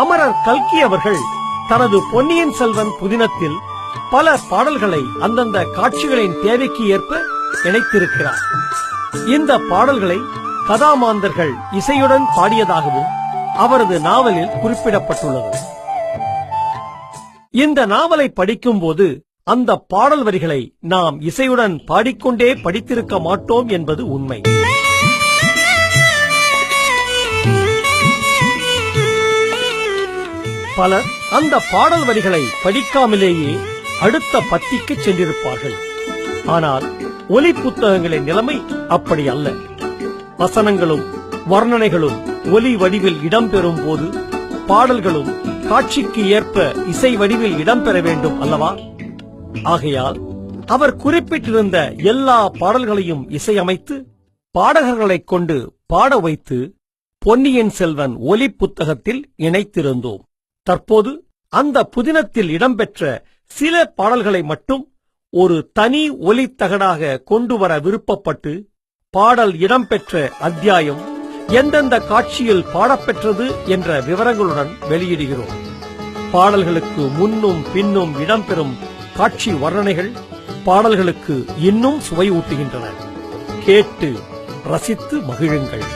அமரர் கல்கி அவர்கள் தனது பொன்னியின் செல்வன் புதினத்தில் பல பாடல்களை அந்தந்த காட்சிகளின் தேவைக்கு ஏற்ப இணைத்திருக்கிறார். இந்த பாடல்களை கதாமாந்தர்கள் இசையுடன் பாடியதாகவும் அவரது நாவலில் குறிப்பிடப்பட்டுள்ளது. இந்த நாவலை படிக்கும் போது அந்த பாடல் வரிகளை நாம் இசையுடன் பாடிக்கொண்டே படித்திருக்க மாட்டோம் என்பது உண்மை. பலர் அந்த பாடல் வரிகளை படிக்காமலேயே அடுத்த பத்திக்கு சென்றிருப்பார்கள். ஆனால் ஒலி புத்தகங்களின் நிலைமை அப்படி அல்ல. வசனங்களும் வர்ணனைகளும் ஒலி வடிவில் இடம்பெறும் போது பாடல்களும் காட்சிக்கு ஏற்ப இசை வடிவில் இடம்பெற வேண்டும் அல்லவா? ஆகையால் அவர் குறிப்பிட்டிருந்த எல்லா பாடல்களையும் இசையமைத்து பாடகர்களைக் கொண்டு பாட வைத்து பொன்னியின் செல்வன் ஒலி புத்தகத்தில் இணைத்திருந்தோம். தற்போது அந்த புதினத்தில் இடம்பெற்ற சில பாடல்களை மட்டும் ஒரு தனி ஒலித்தகடாக கொண்டு வர விருப்பப்பட்டு பாடல் இடம்பெற்ற அத்தியாயம், எந்தெந்த காட்சியில் பாடப்பெற்றது என்ற விவரங்களுடன் வெளியிடுகிறோம். பாடல்களுக்கு முன்னும் பின்னும் இடம்பெறும் காட்சி வர்ணனைகள் பாடல்களுக்கு இன்னும் சுவை ஊட்டுகின்றன. கேட்டு ரசித்து மகிழுங்கள்.